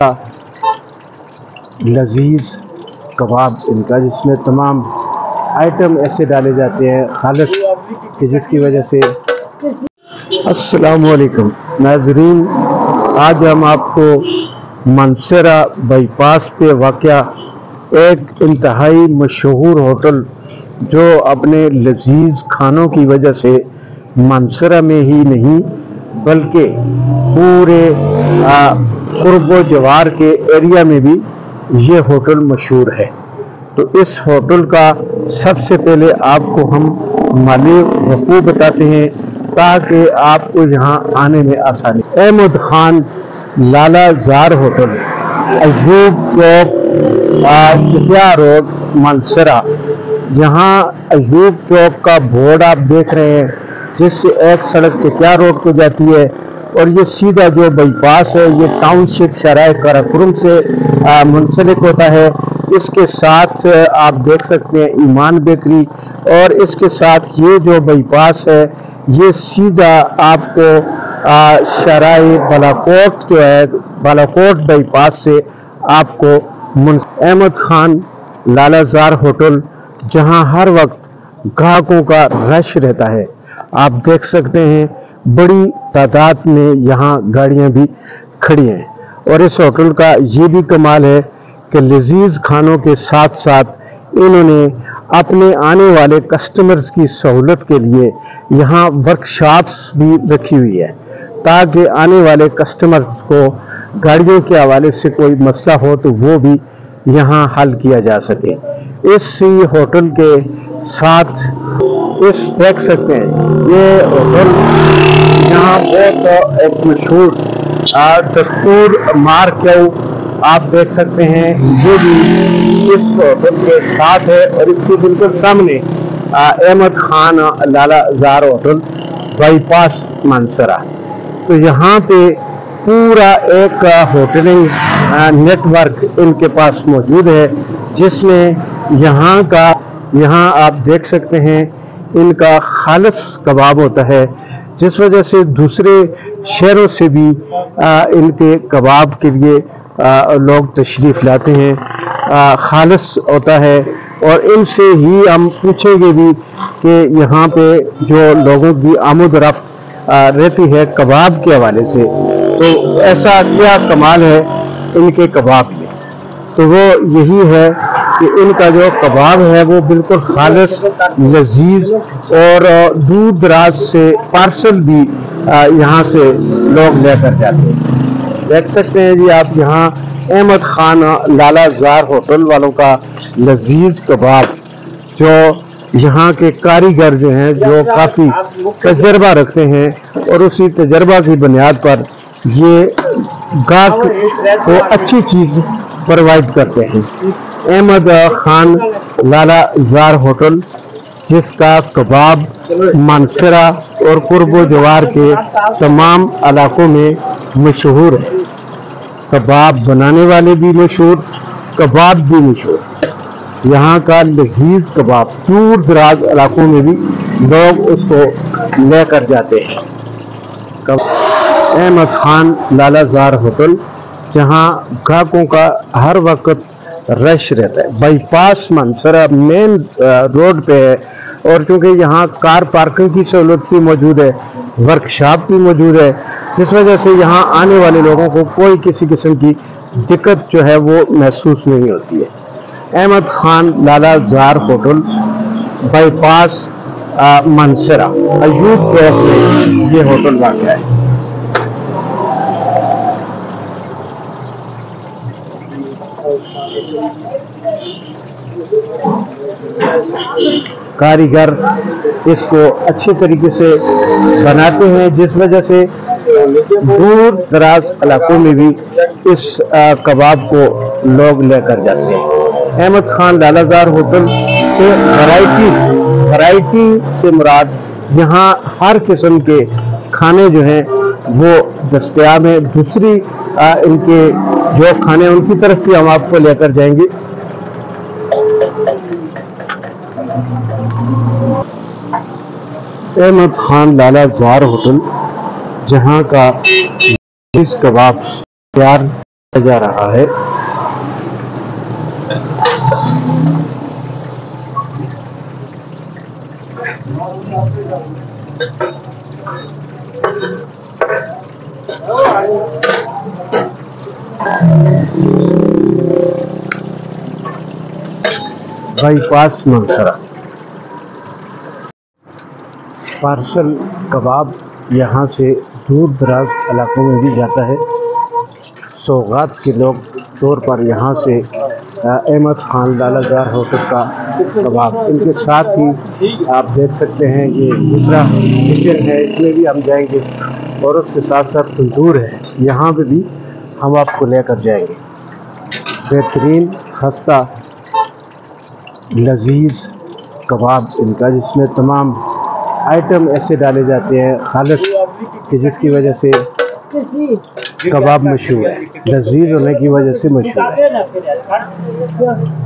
का लजीज कबाब इनका, जिसमें तमाम आइटम ऐसे डाले जाते हैं खालिस कि जिसकी वजह से। अस्सलाम वालेकुम नाज़रीन, आज हम आपको मानसरा बाईपास पे वाक़या एक इंतहाई मशहूर होटल जो अपने लजीज खानों की वजह से मानसरा में ही नहीं बल्कि पूरे कुर्बो जवार के एरिया में भी ये होटल मशहूर है। तो इस होटल का सबसे पहले आपको हम मालिक वकूफ़ बताते हैं ताकि आपको यहाँ आने में आसानी। अहमद खान लाला जार होटल, अयूब चौक, चकिया रोड, मानसरा। यहाँ अयूब चौक का बोर्ड आप देख रहे हैं, जिससे एक सड़क चकिया रोड को जाती है और ये सीधा जो बाईपास है ये टाउनशिप शराय काराकोरम से मुंसलिक होता है। इसके साथ आप देख सकते हैं ईमान बेकरी, और इसके साथ ये जो बाईपास है ये सीधा आपको शराय बालाकोट जो है, बालाकोट बाईपास से आपको अहमद खान लाला जार होटल, जहां हर वक्त ग्राहकों का रश रहता है। आप देख सकते हैं बड़ी तादाद में यहाँ गाड़ियाँ भी खड़ी हैं। और इस होटल का ये भी कमाल है कि लजीज खानों के साथ साथ इन्होंने अपने आने वाले कस्टमर्स की सहूलत के लिए यहाँ वर्कशॉप्स भी रखी हुई है, ताकि आने वाले कस्टमर्स को गाड़ियों के हवाले से कोई मसला हो तो वो भी यहाँ हल किया जा सके। इस होटल के साथ इस देख सकते हैं ये होटल यहाँ बहुत एक मशहूर दस्तूर मार्क आप देख सकते हैं, ये भी इस होटल के साथ है। और इसके बिल्कुल सामने अहमद खान लाला जार होटल बाईपास मानसरा। तो यहाँ पे पूरा एक होटलिंग नेटवर्क इनके पास मौजूद है, जिसमें यहाँ आप देख सकते हैं इनका खालिस कबाब होता है, जिस वजह से दूसरे शहरों से भी इनके कबाब के लिए लोग तशरीफ़ लाते हैं। खालिस होता है और इनसे ही हम पूछेंगे भी कि यहाँ पे जो लोगों की आमद रफ्त रहती है कबाब के हवाले से, तो ऐसा क्या कमाल है इनके कबाब में। तो वो यही है कि इनका जो कबाब है वो बिल्कुल खालिस, लजीज, और दूर दराज से पार्सल भी यहाँ से लोग लेकर जाते हैं। देख सकते हैं जी आप यहाँ अहमद खान लाला जार होटल वालों का लजीज कबाब, जो यहाँ के कारीगर जो हैं जो काफ़ी तजर्बा रखते हैं, और उसी तजर्बा की बुनियाद पर ये गाहक को अच्छी चीज़ प्रोवाइड करते हैं। अहमद खान लाला जार होटल, जिसका कबाब मानसरा और कुर्बो जवार के तमाम इलाकों में मशहूर है। कबाब बनाने वाले भी मशहूर, कबाब भी मशहूर। यहाँ का लजीज कबाब दूर दराज इलाकों में भी लोग उसको लेकर जाते हैं। अहमद खान लाला जार होटल, जहाँ ग्राहकों का हर वक्त रश रहता है, बाईपास मानसरा मेन रोड पे है। और क्योंकि यहाँ कार पार्किंग की सहूलत भी मौजूद है, वर्कशॉप भी मौजूद है, जिस वजह से यहाँ आने वाले लोगों को कोई किसी किस्म की दिक्कत जो है वो महसूस नहीं होती है। अहमद खान लाला जार होटल बाईपास मानसरा अयूब चौक में ये होटल वाक़ है। कारीगर इसको अच्छे तरीके से बनाते हैं, जिस वजह से दूर दराज इलाकों में भी इस कबाब को लोग लेकर जाते हैं। अहमद खान लाला जार होटल से वैरायटी से मुराद यहाँ हर किस्म के खाने जो हैं वो दस्तयाब हैं। दूसरी इनके जो खाने उनकी तरफ भी हम आपको लेकर जाएंगे। अहमद खान लाला जार होटल, जहाँ का कबाब तैयार जा रहा है। बाईपास मनसरा पार्सल कबाब यहाँ से दूर दराज इलाकों में भी जाता है। सौगात के लोग तौर पर यहाँ से अहमद खान लालाजार होटल का कबाब, इनके साथ ही आप देख सकते हैं ये दूसरा किचन है, इसमें भी हम जाएंगे और उसके साथ साथ तंदूर है, यहाँ पे भी हम आपको लेकर जाएंगे। बेहतरीन खस्ता लजीज कबाब इनका, जिसमें तमाम आइटम ऐसे डाले जाते हैं खालिस कि जिसकी वजह से कबाब मशहूर है, लजीज होने की वजह से मशहूर है।